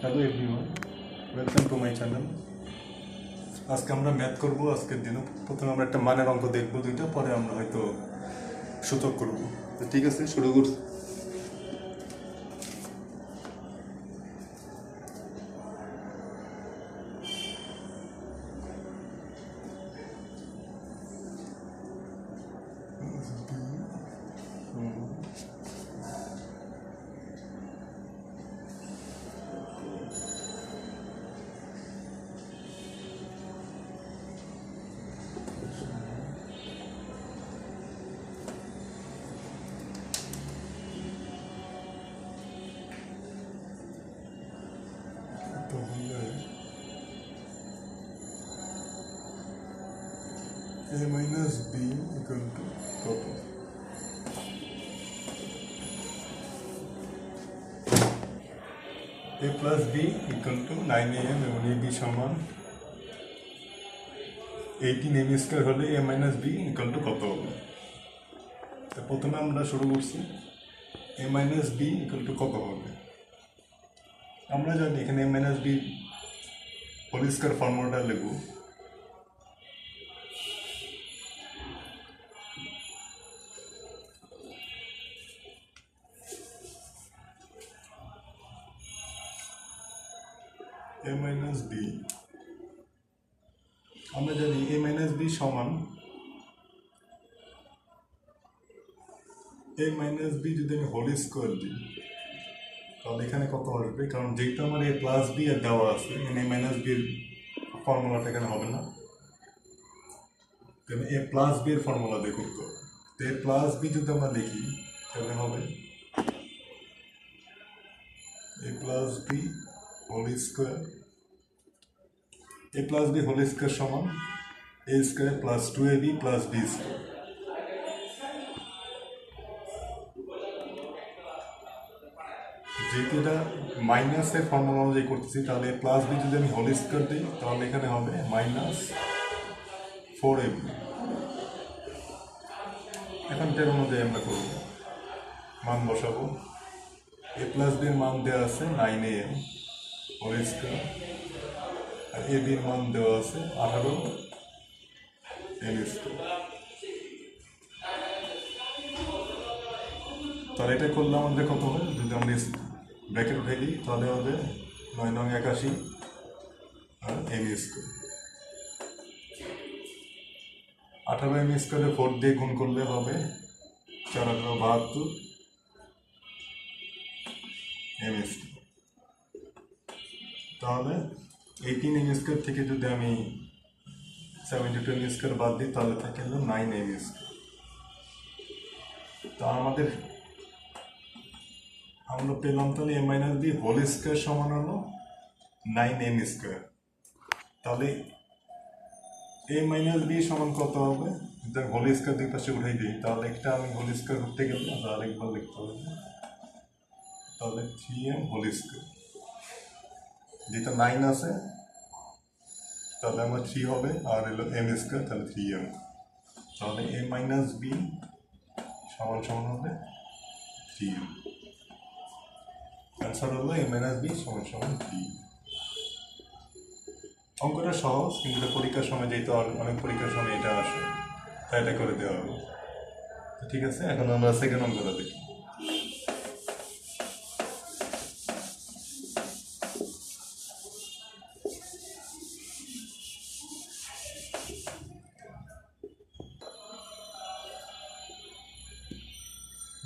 Hello everyone, welcome to my channel. আজকে আমরা math করব। আজকের দিনে প্রথমে আমরা একটা মানের অঙ্ক দেখব দুইটা, পরে আমরা হয়তো সূচক করব। তো ঠিক আছে, শুরু করছি। তাহলে a minus b equal to কত? a plus b equal to 9am এবং a b সমান 18m স্কোয়ার হলে a minus b equal to কত হবে? তো প্রথমে আমরা শুরু করছি a minus b equal to কত হবে। আমরা জানি এখানে a minus b whole square ফর্মুলাটা লিখব। a মাইনাস বি, আমরা জানি a মাইনাস বি সমান a মাইনাস বি যদি আমি হোল স্কোয়ার দিই তাহলে এখানে কত আসবে? কারণ যেহেতু আমার a প্লাস বি আর দেওয়া আছে, এখানে a মাইনাস বির ফর্মুলাটা এখানে হবে না, তাহলে a প্লাস বি এর ফর্মুলা দিয়ে করতে হবে। তো a প্লাস বি যদি আমরা লিখি তাহলে হবে a plus B whole square, a plus B whole square সমান a square plus 2ab plus b square. যেহেতু এটা মাইনাসের ফর্মুলা অনুযায়ী করতেছি, তাহলে প্লাস বি যদি আমি হোল স্কোয়ার দিই তাহলে এখানে হবে মাইনাস 4ab। এখন এটার অনুযায়ী আমরা করব, মান বসাবো। a প্লাস বির মান দেওয়া আছে 9am হোল স্কোয়ার, আর এ বির মান দেওয়া আছে 18m স্কোয়ার। তাহলে এটা করলে আমাদের কত হবে? যদি আমরা ব্র্যাকেট উঠে দিই তাহলে হবে 9 9 81 আর m স্কোয়ার। 18m স্কোয়ারে 4 দিয়ে গুণ করলে হবে 4 72 m স্কোয়ার। তাহলে 18m স্কোয়ার থেকে যদি আমি 72m স্কোয়ার বাদ দিই তাহলে থাকে হলো 9m স্কোয়ার। তা আমরা পেলাম তাহলে a minus b whole square সমান হলো 9m স্কোয়ার। তাহলে a মাইনাস বি সমান কত হবে? যদি হোল স্কোয়ার দুই পাশে উঠাই দিই তাহলে একটা আমি হোল স্কোয়ার করতে গেলে আরেকবার লিখতে হবে, তাহলে 3m হোল স্কোয়ার। যেটা 9 আছে তাহলে আমার 3 হবে, আর হলো m স্কোয়ার, তাহলে 3m। তাহলে a মাইনাস বি সমান সমান হবে 3m। অ্যান্সার হলো a মাইনাস বি সমান সমান 3। অঙ্কটা সহজ, কিন্তু এটা পরীক্ষার সময় যেহেতু অনেক পরীক্ষার সময় এটা আসে তাই এটা করে দেওয়া হবে। ঠিক আছে, এখন আমরা সেকেন্ড অঙ্কটা দেখি।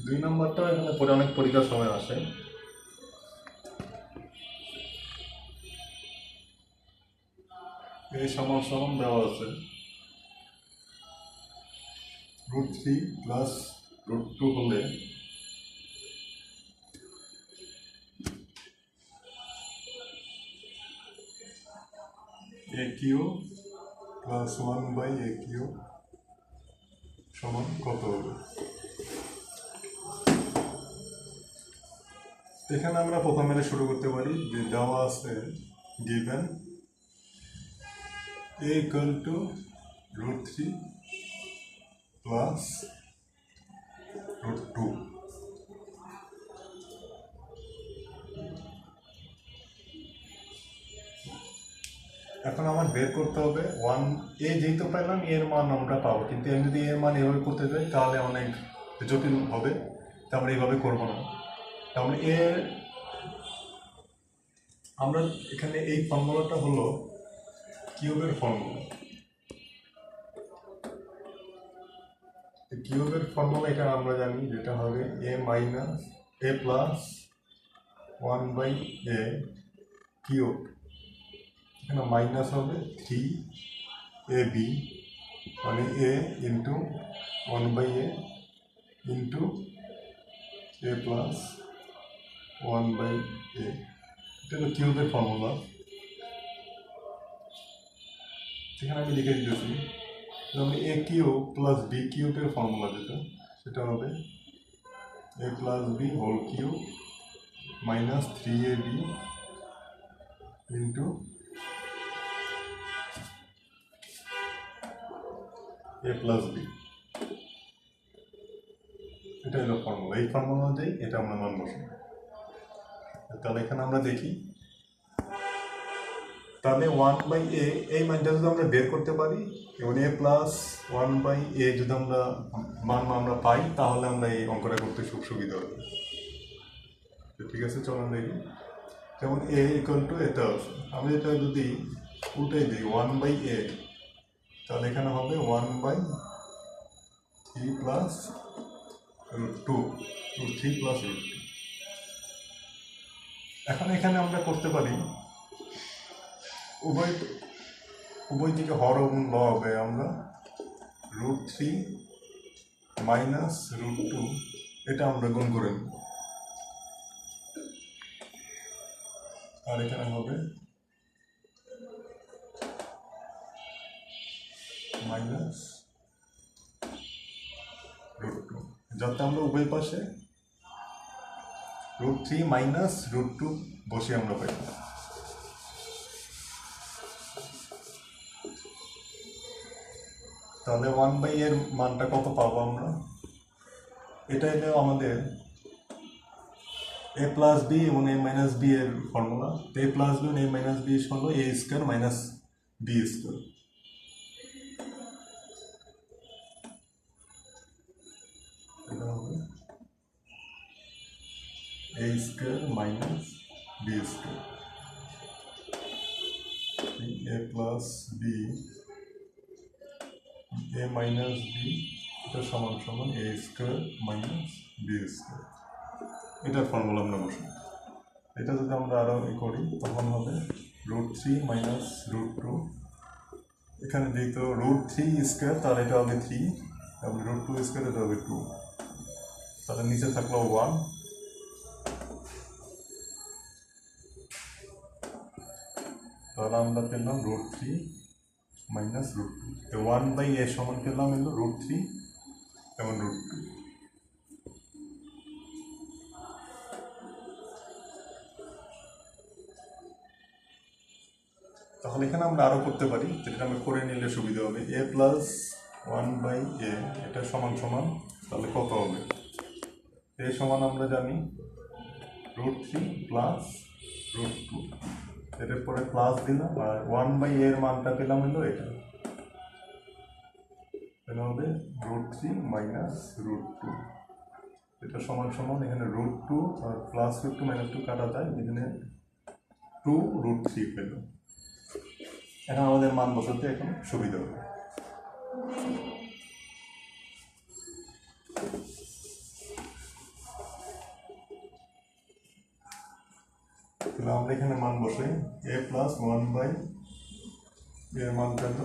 দুই নম্বরটা এখানে পরে অনেক পরীক্ষার সময় আসে। এই সমান সমান দেওয়া আছে √3 প্লাস √2 হলে a Q plus 1/a Q সমান কত হবে? এখানে আমরা প্রথমে শুরু করতে পারি যে দেওয়া আছে given a equal to √3 plus √2। এখন আমার বের করতে হবে ওয়ান এ যেহেতু পেলাম এর মান আমরা পাবো, কিন্তু আমি যদি এর মান এভাবে করতে যাই তাহলে অনেক জটিল হবে, তা আমরা এইভাবে করবো না। তাহলে এর আমরা এখানে এই ফর্মুলাটা হলো কিউবের ফর্মুলা। কিউবের ফর্মুলা এটা আমরা জানি, যেটা হবে এ মাইনাস এ প্লাস 1/a কিউব, এখানে মাইনাস হবে 3ab, মানে a into 1/a into a plus 1/a, এটা হলো কিউবের ফর্মুলা। সেখানে আমি লিখে দিতেছি তাহলে এ কিউব প্লাস বি কিউবের ফর্মুলা যেটা, সেটা হবে A plus B whole cube minus 3ab into A plus B, এটা হলো ফর্মুলা। এই ফর্মুলা অনুযায়ী এটা আমরা মান বসাবো। তাহলে এখানে আমরা দেখি, তাহলে 1/a এই মানটা যদি আমরা বের করতে পারি এবং a প্লাস 1/a যদি আমরা মান আমরা পাই, তাহলে আমরা এই অঙ্কটা করতে খুব সুবিধা হবে। ঠিক আছে, চলুন দেখি। যেমন a ইকুয়াল টু এটা আছে, আমি এটা যদি উল্টাই দিই 1/a, তাহলে এখানে হবে 1/3 প্লাস √2, √3 প্লাস √2। এখন এখানে আমরা করতে পারি উভয় দিকে হর এবং ল হবে, আমরা √3 মাইনাস √2 এটা আমরা গুণ করে নেব, আর এখানে হবে মাইনাস √2, যাতে আমরা উভয় পাশে √3 মাইনাস √2 বসে আমরা পাই। তাহলে 1/a এর মানটা কত পাবো আমরা, এটা হলো আমাদের a প্লাস বি এবং a মাইনাস বি এর ফর্মুলা। a প্লাস বি এবং a মাইনাস বি হলো a square minus b square. এটা হবে a square minus b square, a plus b a minus b, এটা সমান সমান a square minus b square. এটার formula আমরা বসি। এটা যদি আমরা আরও করি তখন হবে √3 মাইনাস √2, এখানে যেহেতু √3 স্কোয়ার তাহলে এটা হবে 3, এবং √2 স্কোয়ার এটা হবে 2, তাহলে নিচে থাকলো 1, তাহলে আমরা পেলাম √3 মাইনাস √2, 1/a সমান পেলাম হলো √3 এবং √2। তাহলে এখানে আমরা আরও করতে পারি, যেটা আমরা করে নিলে সুবিধা হবে। a প্লাস 1/a এটা সমান সমান তাহলে কত হবে, a সমান আমরা জানি √3 প্লাস √2, এটার পরে প্লাস দিলাম, আর 1/a এর মানটা পেলাম হলো এটা, এটা হবে √3 মাইনাস √2, এটা সমান সমান এখানে √2 আর প্লাস √2 মাইনাস 2 কাটা যায়, এখানে 2√3 পেল। এখন আমাদের মান বসাতে এখন সুবিধা হবে। তাহলে আমরা এখানে মান বসাই, a প্লাস 1/a এর মান পেল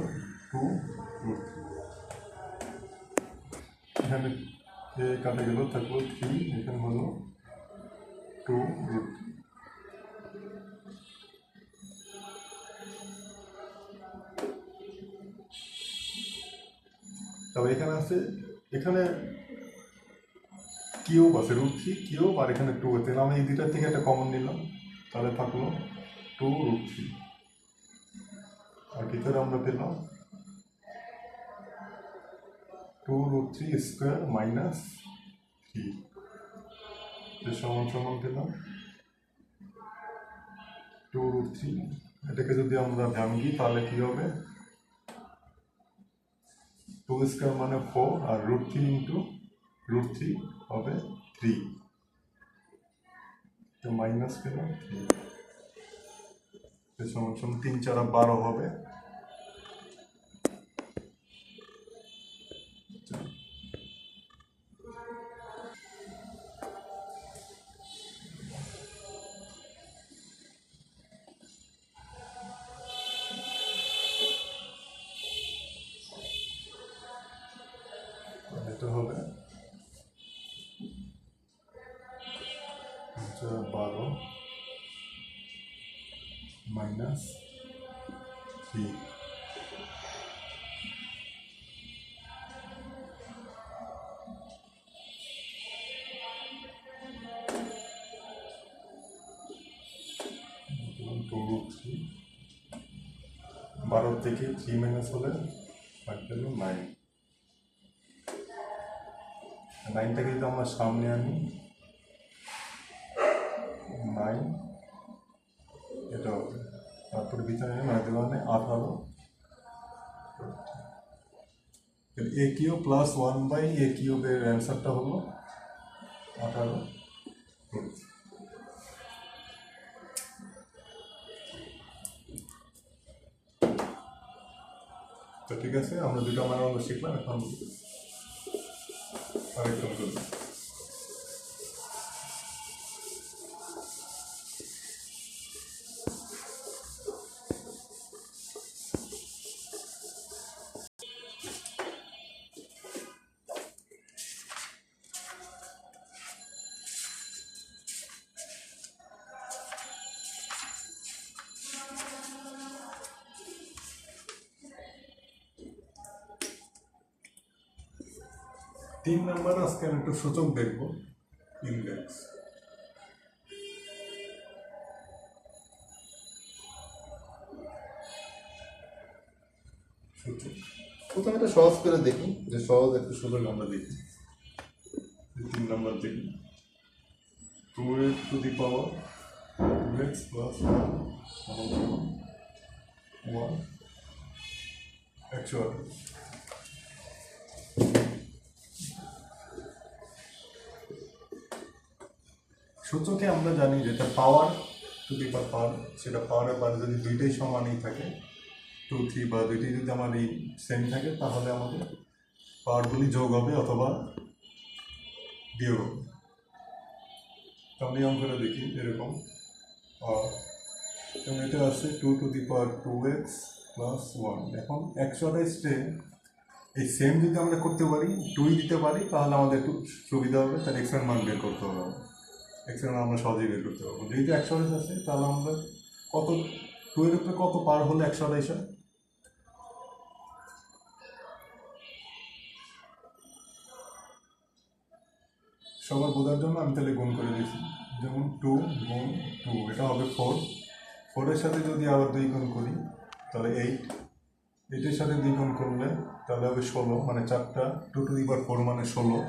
2√3, এখানে a কাটে গেল, থাকলো 3, এখানে হলো 2√3। তবে এখানে আছে, এখানে কিউব আছে √3 কিউব, আর এখানে 2 আছে, আমি এই দুটার থেকে একটা কমন নিলাম, তাহলে থাকলো 2√3, আর ভিতরে আমরা পেলাম 2√3 স্কোয়ার মাইনাস 3, সমান সমান পেলাম 2√3 এটাকে যদি আমরা ভাঙি তাহলে কি হবে, 2² মানে 4 আর √3 ইন্টু √3 হবে 3, তো মাইনাস পেলাম 3 সমান সমান 3 4 12 হবে। এটা হবে 12 মাইনাস 3, √3, 12 থেকে 3 মাইনাস হলে থাকবে 9, 9টাকে যদি আমরা সামনে আনি 9, এটা হবে, তারপরে ভিতরে 9 মানে 18, এ কিউব প্লাস 1/a কিউবের অ্যান্সারটা হলো 18। তো ঠিক আছে, আমরা দুটো মান আমরা শিখলাম, এখন আরেকটা করি। 3 নাম্বার আজকে আমি একটু সূচক দেখব, ইন্ডেক্স। সূচক প্রথমে এটা সহজ করে দেখি, যে সহজ একটা সূচক আমরা দেখি। 3 নাম্বার দেখি, 2x to the power 2x plus 1 128। সূচকে আমরা জানি যেটা পাওয়ার টু দি পাওয়ার, সেটা পাওয়ারের বার যদি দুইটাই সমানই থাকে, 2 3 বা দুইটাই যদি আমার এই সেম থাকে, তাহলে আমাদের পাওয়ারগুলি যোগ হবে অথবা বিয়োগ হবে। তো আমি অঙ্কটা দেখি এরকম, এবং এটা আছে 2 to the power 2x plus 1। এখন 128-এ এই সেম যদি আমরা করতে পারি, 2 দিতে পারি, তাহলে আমাদের একটু সুবিধা হবে, তার x এর মান বের করতে হবে। x এর মান আমরা সহজেই বের করতে পারবো। যেহেতু 128 আছে, তাহলে আমরা কত 2 এর উপরে কত পার হলে 128 হয়? সবার বোঝার জন্য আমি তাহলে গুণ করে দিয়েছি, যেমন 2 গুণ 2 এটা হবে 4, 4-এর সাথে যদি আবার 2 গুণ করি তাহলে 8, 8-এর সাথে 2 গুণ করলে তাহলে হবে 16, মানে 4টা 2 টু দি পাওয়ার 4 মানে 16।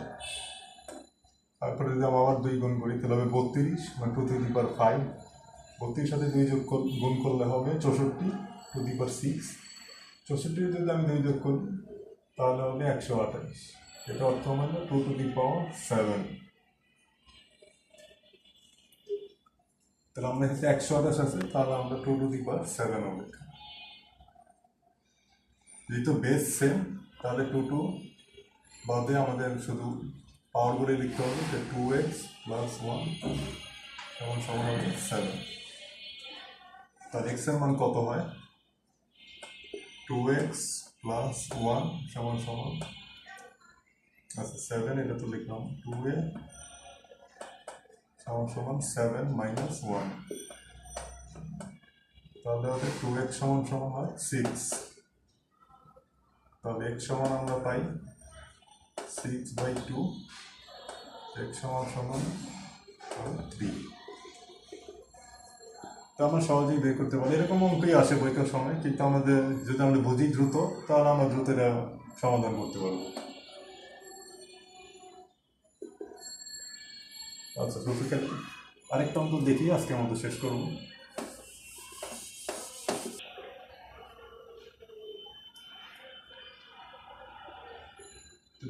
তারপরে যদি আমরা আবার 2 গুণ করি তাহলে হবে 32, মানে 2 টু দি পাওয়ার 5, 32-এর সাথে 2 গুণ করলে হবে 64 টু দি পাওয়ার 6, 64 যদি আমি 2 যোগ করি তাহলে হবে 128। এটা অর্থ মানে 2 টু দি পাওয়ার 7। তাহলে আমরা এখানে 128 আছে, তাহলে আমরা 2 টু দি পাওয়ার 7 হবে। যেহেতু বেস সেম, তাহলে 2 বাদে আমাদের শুধু পাওয়ার করে লিখতে হবে, যে 2x প্লাস 1 এমন সমান হবে 7। তার x এর মান কত হয়? 2x প্লাস 1 সমান সমান, আচ্ছা 7, এটা তো লিখলাম, 2a সমান সমান 7 মাইনাস 1, তাহলে আমাদের 2x সমান সমান হয় 6। তাহলে x সমান আমরা পাই 6/2, x সমান সমান 3। তো আমরা সহজেই বের করতে পারি, এরকম অঙ্কই আসে পরীক্ষার সময়, কিন্তু আমাদের যদি আমরা বুঝি দ্রুত, তাহলে আমরা দ্রুত এটা সমাধান করতে পারবো। আচ্ছা, আরেকটা অঙ্ক দেখি, আজকে আমাদের শেষ করবো।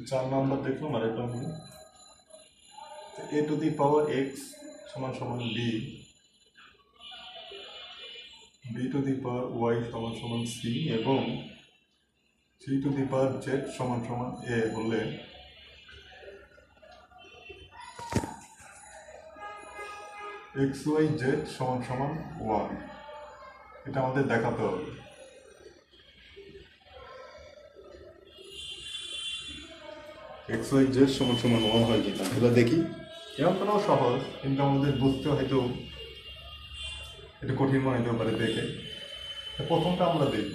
4 নাম্বার দেখলাম আর একটা অঙ্ক a to the power x সমান সমান b b to the power y সমান সমান c এবং c to the power z সমান সমান a হলে x y z সমান সমান 1 এটা আমাদের দেখাতে হবে। x y z সমান সমান 1 হয় কিনা তাহলে দেখি। এমনটাও সহজ কিন্তু আমাদের বুঝতে হয়তো একটু কঠিন মনে হতে পারে দেখে। প্রথমটা আমরা দেখব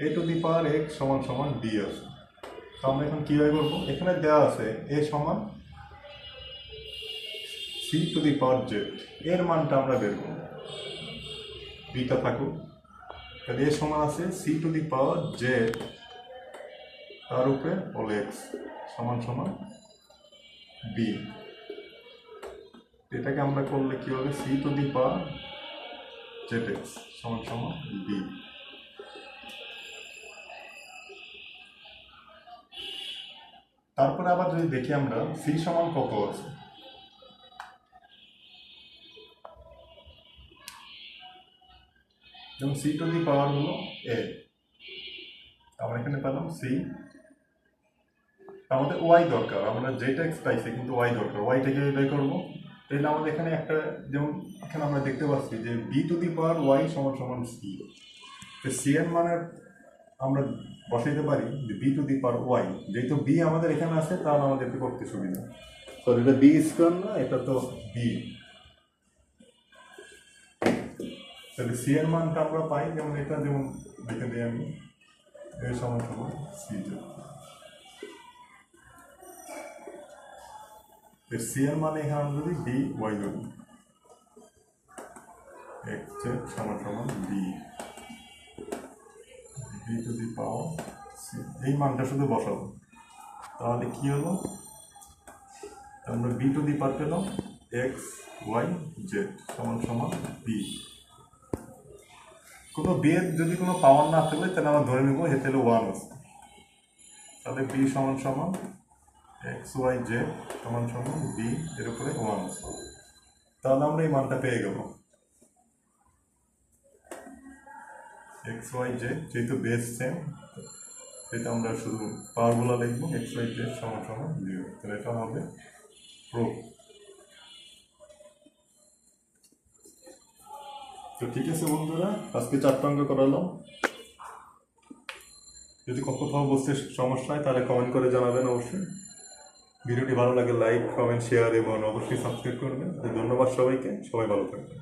a to the power x সমান সমান b আছে। তো আমরা এখন কীভাবে করবো, এখানে দেওয়া আছে a সমান c to the power z, এর মানটা আমরা বের করব। বিটা থাকুক, তাহলে a সমান আছে c to the power z তার উপরে হোল x সমান সমান b। এটাকে আমরা করলে কি হবে, c to the power zx সমান সমান b। তারপরে আবার যদি দেখি আমরা c সমান কত আছে, যেমন c টু দি পাওয়ার হলো a, আমরা এখানে পেলাম c, আমাদের y দরকার, আমরা যেটা x পাইছি কিন্তু y দরকার, y থেকে বের করবো। তাহলে আমাদের এখানে একটা, যেমন এখানে আমরা দেখতে পাচ্ছি যে b to the power y সমান সমান c, তো c এর মানে আমরা বসাইতে পারি যে b to the power y, যেহেতু b আমাদের এখানে আছে তাহলে আমাদেরকে করতে সুবিধা। তো এটা b স্কয়ার না, এটা তো b, তাহলে c এর মানটা আমরা পাই যেমন এটা, যেমন দেখে দিই আমি a সমান সমান c যোগ c এর মানে এখানে আমরা যদি dy ধরি x সমান সমান b to the power c, এই মানটা শুধু বসাবো। তাহলে কি হলো, আমরা b টু দি পাওয়ার পেলাম x y z সমান সমান b। কোনো b এর যদি কোনো পাওয়ার না থাকলে তাহলে আমরা ধরে নেবো এতে হলো 1 আছে, তাহলে b সমান সমান x y z সমান সমান b এর উপরে 1 আছে, তাহলে আমরা এই মানটা পেয়ে গেল। x y z যেহেতু বেস সেম, এটা আমরা শুধু পাওয়ারগুলো লিখবো x y z সমান সমান 0, তাহলে এটা হবে প্রুফ। তো ঠিক আছে বন্ধুরা, আজকে 4টা অঙ্ক করালাম। যদি কোথাও বুঝতে সমস্যা হয় তাহলে কমেন্ট করে জানাবেন অবশ্যই। ভিডিওটি ভালো লাগে লাইক কমেন্ট শেয়ার এবং অবশ্যই সাবস্ক্রাইব করবেন। ধন্যবাদ সবাইকে, সবাই ভালো থাকবেন।